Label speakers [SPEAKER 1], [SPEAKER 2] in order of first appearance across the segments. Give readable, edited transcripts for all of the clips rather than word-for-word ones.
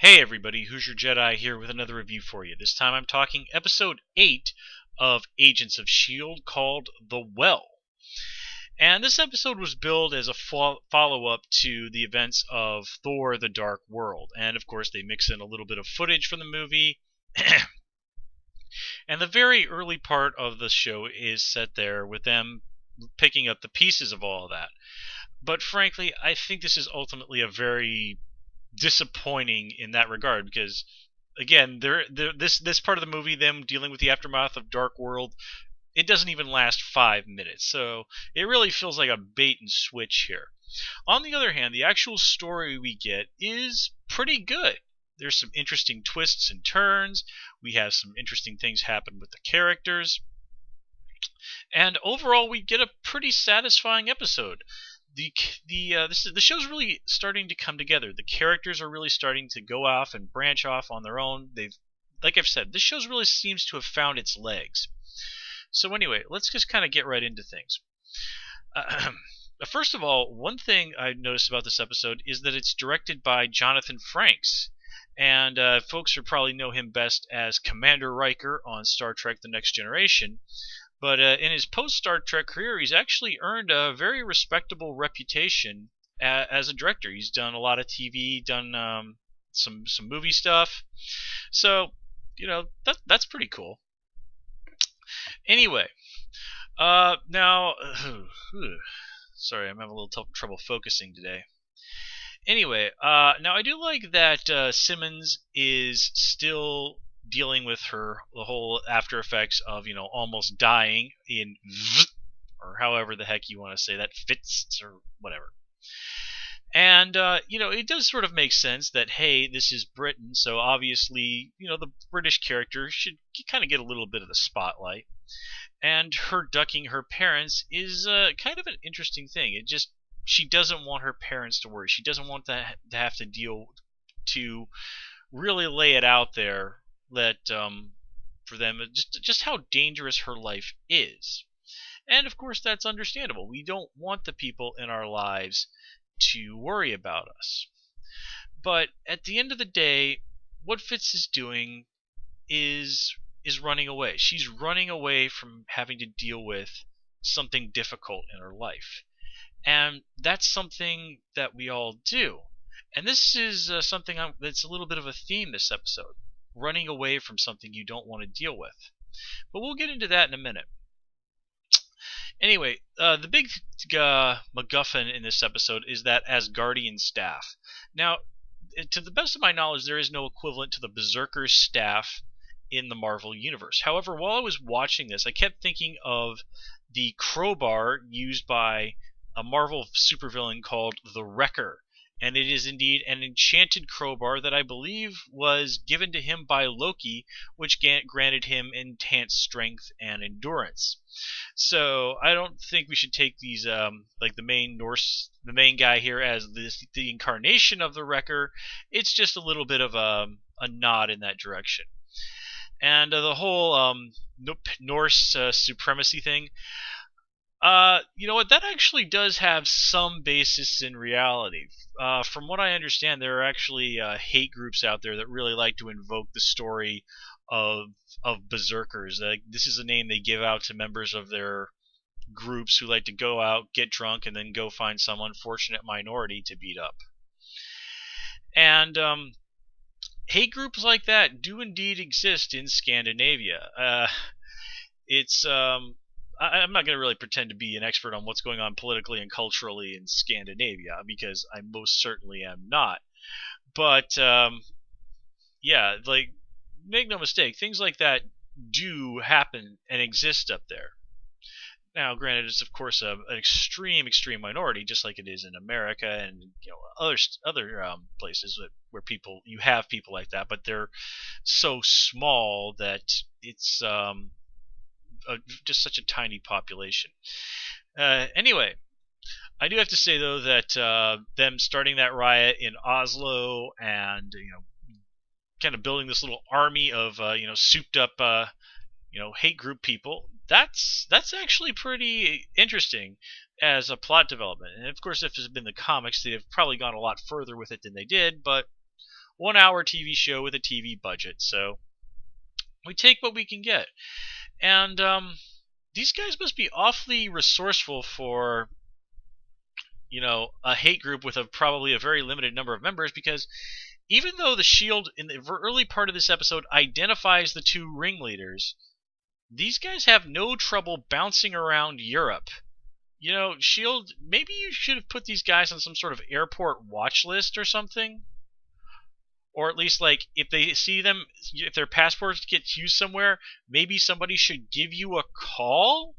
[SPEAKER 1] Hey everybody, Who's Your Jedi here with another review for you. This time I'm talking episode 8 of Agents of S.H.I.E.L.D. called The Well. And this episode was billed as a follow-up to the events of Thor: The Dark World. And of course they mix in a little bit of footage from the movie. And the very early part of the show is set there with them picking up the pieces of all of that. But frankly, I think this is ultimately a very disappointing in that regard because again this part of the movie, them dealing with the aftermath of Dark World, it doesn't even last 5 minutes, so it really feels like a bait and switch here. On the other hand, the actual story we get is pretty good. There's some interesting twists and turns, we have some interesting things happen with the characters, and overall we get a pretty satisfying episode. The show's really starting to come together. The characters are really starting to go off and branch off on their own. Like I've said, this show's really seems to have found its legs. So anyway, let's just kind of get right into things. First of all, one thing I noticed about this episode is that it's directed by Jonathan Frakes. And folks would probably know him best as Commander Riker on Star Trek The Next Generation. But in his post-Star Trek career, he's actually earned a very respectable reputation as a director. He's done a lot of TV, done some movie stuff. So, you know, that's pretty cool. Anyway, now, sorry, I'm having a little trouble focusing today. Anyway, now I do like that Simmons is still dealing with the whole after effects of, you know, almost dying in or however the heck you want to say that, fits or whatever. And you know, it does sort of make sense that, hey, this is Britain, so obviously, you know, the British character should kind of get a little bit of the spotlight. And her ducking her parents is kind of an interesting thing. She doesn't want her parents to worry. She doesn't want to have to really lay it out there that for them just how dangerous her life is. And of course that's understandable. We don't want the people in our lives to worry about us. But at the end of the day, what Fitz is doing is running away. She's running away from having to deal with something difficult in her life. And that's something that we all do. And this is something that's a little bit of a theme this episode. Running away from something you don't want to deal with. But we'll get into that in a minute. Anyway, the big MacGuffin in this episode is that Asgardian staff. Now, to the best of my knowledge, there is no equivalent to the Berserker staff in the Marvel Universe. However, while I was watching this, I kept thinking of the crowbar used by a Marvel supervillain called the Wrecker. And it is indeed an enchanted crowbar that I believe was given to him by Loki, which granted him enhanced strength and endurance. So I don't think we should take these like the main guy here as the incarnation of the Wrecker. It's just a little bit of a nod in that direction. And the whole Norse supremacy thing. You know what? That actually does have some basis in reality. From what I understand, there are actually hate groups out there that really like to invoke the story of berserkers. This is a name they give out to members of their groups who like to go out, get drunk, and then go find some unfortunate minority to beat up. And hate groups like that do indeed exist in Scandinavia. I'm not going to really pretend to be an expert on what's going on politically and culturally in Scandinavia, because I most certainly am not. But, yeah, like, make no mistake, things like that do happen and exist up there. Now, granted, it's of course an extreme minority, just like it is in America and, you know, other places where you have people like that, but they're so small that it's just such a tiny population. Anyway, I do have to say though that them starting that riot in Oslo and, you know, kind of building this little army of you know, souped up you know, hate group people, that's actually pretty interesting as a plot development. And of course, if it's been the comics, they've probably gone a lot further with it than they did, but 1-hour TV show with a TV budget, so we take what we can get. And these guys must be awfully resourceful for, a hate group with probably a very limited number of members, because even though the S.H.I.E.L.D. in the early part of this episode identifies the two ringleaders, these guys have no trouble bouncing around Europe. S.H.I.E.L.D., maybe you should have put these guys on some sort of airport watch list or something. Or at least, like, if they see them, if their passports get used somewhere, maybe somebody should give you a call?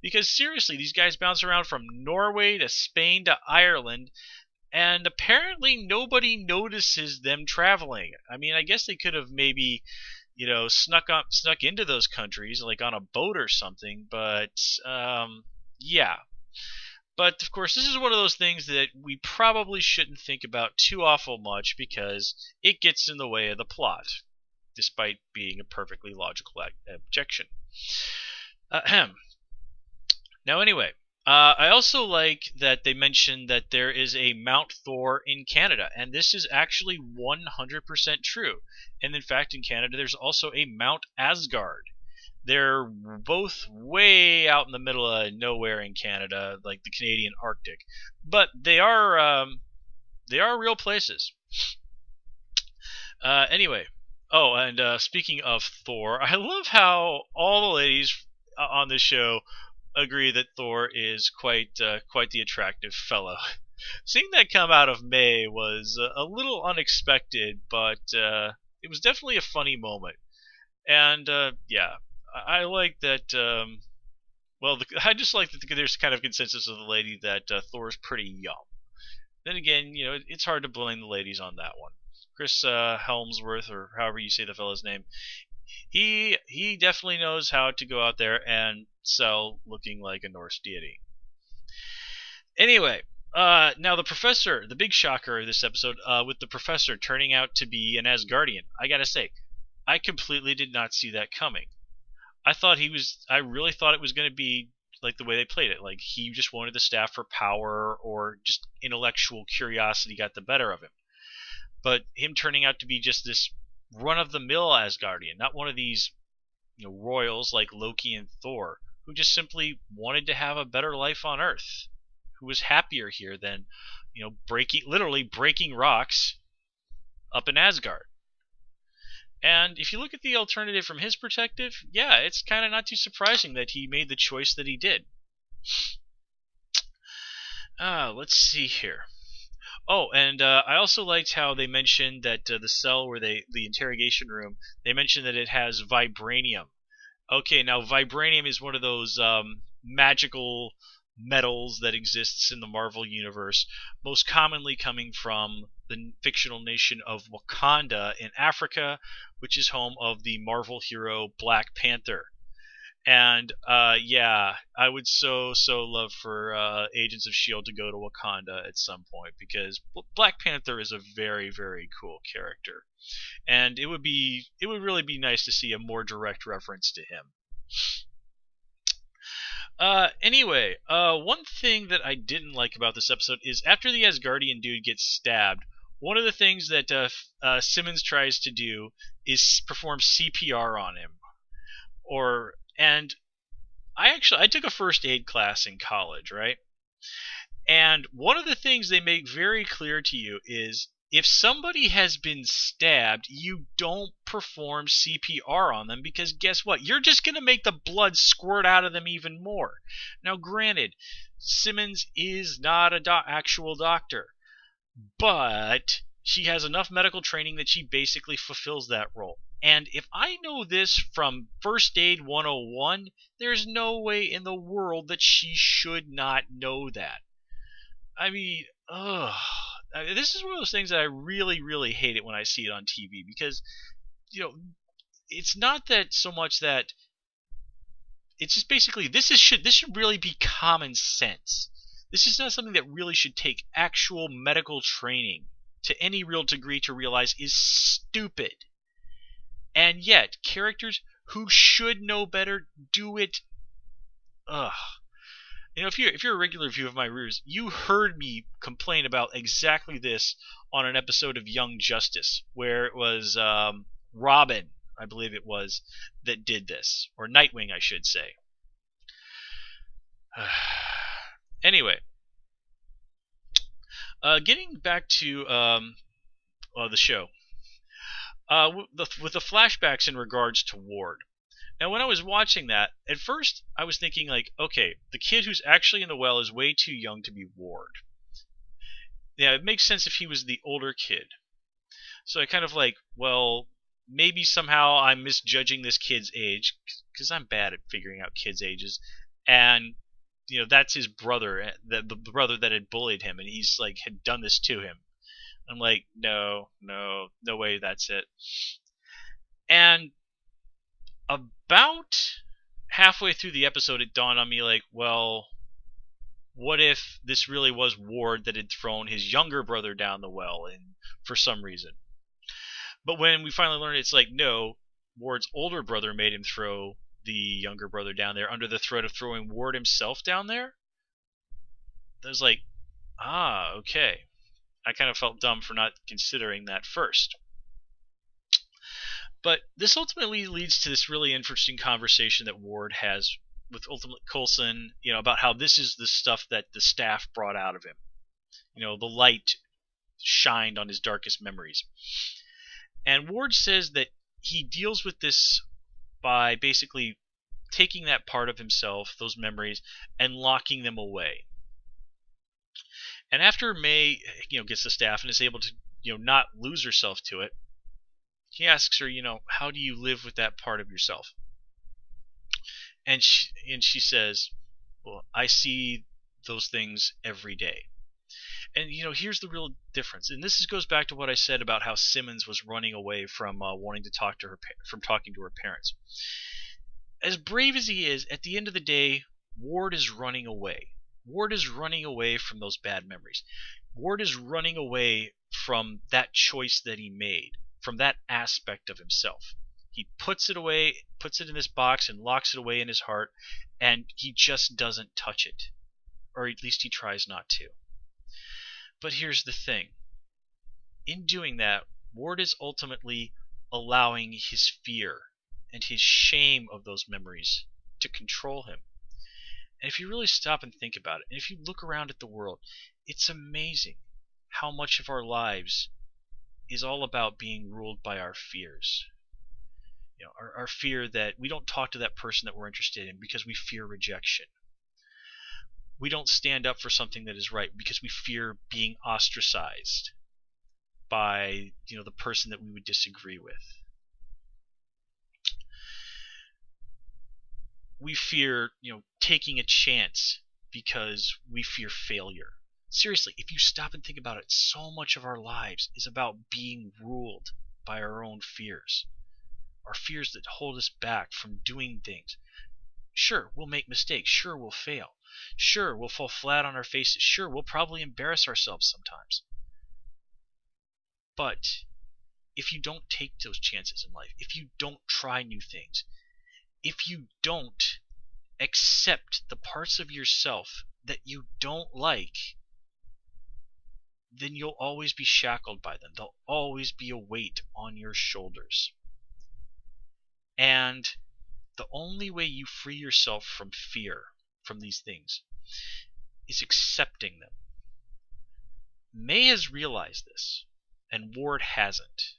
[SPEAKER 1] Because seriously, these guys bounce around from Norway to Spain to Ireland, and apparently nobody notices them traveling. I mean, I guess they could have maybe, snuck into those countries, like on a boat or something, but, yeah. But, of course, this is one of those things that we probably shouldn't think about too awful much because it gets in the way of the plot, despite being a perfectly logical objection. Ahem. Now, anyway, I also like that they mentioned that there is a Mount Thor in Canada, and this is actually 100% true. And in fact, in Canada, there's also a Mount Asgard. They're both way out in the middle of nowhere in Canada, like the Canadian Arctic, but they are real places. Anyway, and speaking of Thor, I love how all the ladies on this show agree that Thor is quite the attractive fellow. Seeing that come out of May was a little unexpected, but it was definitely a funny moment. And yeah. I like that. I just like that there's kind of consensus of the lady that Thor's pretty young. Then again, it's hard to blame the ladies on that one. Chris Helmsworth, or however you say the fellow's name, he definitely knows how to go out there and sell looking like a Norse deity. Anyway, now the professor, the big shocker of this episode, with the professor turning out to be an Asgardian. I gotta say, I completely did not see that coming. I really thought it was going to be like the way they played it. Like he just wanted the staff for power, or just intellectual curiosity got the better of him. But him turning out to be just this run-of-the-mill Asgardian, not one of these royals like Loki and Thor, who just simply wanted to have a better life on Earth, who was happier here than literally breaking rocks up in Asgard. And if you look at the alternative from his perspective, yeah, it's kind of not too surprising that he made the choice that he did. Let's see here. Oh, and I also liked how they mentioned that the cell where the interrogation room, they mentioned that it has vibranium. Okay, now vibranium is one of those magical metals that exists in the Marvel Universe, most commonly coming from the fictional nation of Wakanda in Africa, which is home of the Marvel hero Black Panther. And yeah, I would so love for Agents of S.H.I.E.L.D. to go to Wakanda at some point, because Black Panther is a very, very cool character, and it would really be nice to see a more direct reference to him. Anyway, one thing that I didn't like about this episode is after the Asgardian dude gets stabbed, one of the things that Simmons tries to do is perform CPR on him. And I took a first aid class in college, right? And one of the things they make very clear to you is if somebody has been stabbed, you don't perform CPR on them, because guess what? You're just going to make the blood squirt out of them even more. Now, granted, Simmons is not an actual doctor, but she has enough medical training that she basically fulfills that role. And if I know this from First Aid 101, there's no way in the world that she should not know that. I mean, this is one of those things that I really, really hate it when I see it on TV, because, it's not that so much that it's just basically this should really be common sense. This is not something that really should take actual medical training to any real degree to realize is stupid. And yet, characters who should know better do it. Ugh. if you're a regular viewer of my reviews, you heard me complain about exactly this on an episode of Young Justice, where it was Robin, I believe it was, that did this, or Nightwing, I should say. Anyway, getting back to the show, with the flashbacks in regards to Ward. Now, when I was watching that, at first I was thinking, like, okay, the kid who's actually in the well is way too young to be Ward. Yeah, it makes sense if he was the older kid. So I kind of like, well, maybe somehow I'm misjudging this kid's age, because I'm bad at figuring out kids' ages, and that's his brother, the brother that had bullied him, and he's like had done this to him. I'm like, no way, that's it. And about halfway through the episode, it dawned on me, like, well, what if this really was Ward that had thrown his younger brother down the well, and for some reason. But when we finally learned, it's like, no, Ward's older brother made him throw the younger brother down there under the threat of throwing Ward himself down there. I was like, okay. I kind of felt dumb for not considering that first. But this ultimately leads to this really interesting conversation that Ward has with ultimately Coulson, about how this is the stuff that the staff brought out of him. The light shined on his darkest memories. And Ward says that he deals with this by basically taking that part of himself, those memories, and locking them away. And after May, gets the staff and is able to, not lose herself to it, he asks her, how do you live with that part of yourself? And she says, well, I see those things every day. And here's the real difference. And this goes back to what I said about how Simmons was running away from wanting to talk to talking to her parents. As brave as he is, at the end of the day, Ward is running away. Ward is running away from those bad memories. Ward is running away from that choice that he made, from that aspect of himself. He puts it away, puts it in this box, and locks it away in his heart, and he just doesn't touch it. Or at least he tries not to. But here's the thing. In doing that, Ward is ultimately allowing his fear and his shame of those memories to control him. And if you really stop and think about it, and if you look around at the world, it's amazing how much of our lives is all about being ruled by our fears. Our fear that we don't talk to that person that we're interested in because we fear rejection. We don't stand up for something that is right because we fear being ostracized by the person that we would disagree with. We fear taking a chance because we fear failure. Seriously, if you stop and think about it, so much of our lives is about being ruled by our own fears. Our fears that hold us back from doing things. Sure, we'll make mistakes. Sure, we'll fail. Sure, we'll fall flat on our faces. Sure, we'll probably embarrass ourselves sometimes. But if you don't take those chances in life, if you don't try new things, if you don't accept the parts of yourself that you don't like, then you'll always be shackled by them. There'll always be a weight on your shoulders. And the only way you free yourself from fear, from these things, is accepting them. May has realized this, and Ward hasn't.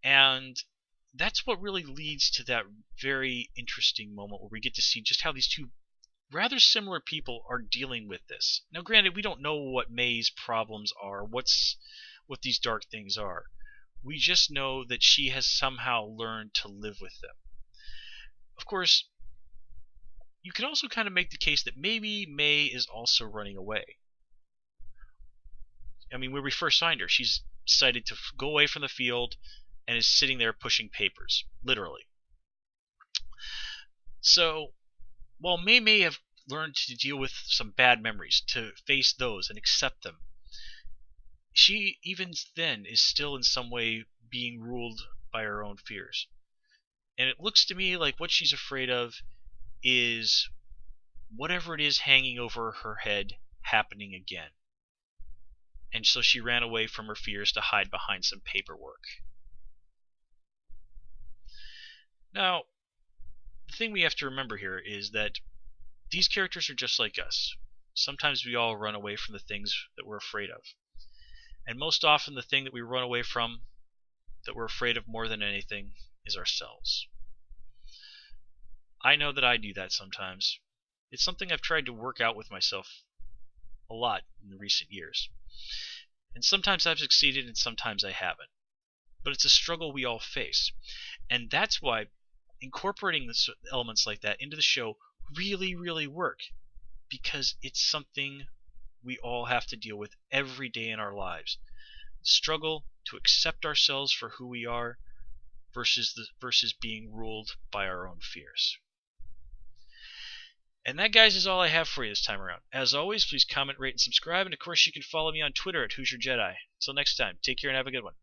[SPEAKER 1] And that's what really leads to that very interesting moment where we get to see just how these two rather similar people are dealing with this. Now, granted, we don't know what May's problems are, what these dark things are. We just know that she has somehow learned to live with them. Of course, you can also kind of make the case that maybe May is also running away. I mean, when we first signed her, she's decided to go away from the field and is sitting there pushing papers, literally. So, while May may have learned to deal with some bad memories, to face those and accept them, she even then is still in some way being ruled by her own fears. And it looks to me like what she's afraid of is whatever it is hanging over her head happening again. And so she ran away from her fears to hide behind some paperwork. Now, the thing we have to remember here is that these characters are just like us. Sometimes we all run away from the things that we're afraid of. And most often the thing that we run away from, that we're afraid of more than anything, is ourselves. I know that I do that sometimes. It's something I've tried to work out with myself a lot in the recent years. And sometimes I've succeeded and sometimes I haven't. But it's a struggle we all face. And that's why incorporating elements like that into the show really, really work. Because it's something we all have to deal with every day in our lives. The struggle to accept ourselves for who we are versus being ruled by our own fears. And that, guys, is all I have for you this time around. As always, please comment, rate, and subscribe. And of course, you can follow me on Twitter at Who's Your Jedi. Until next time, take care and have a good one.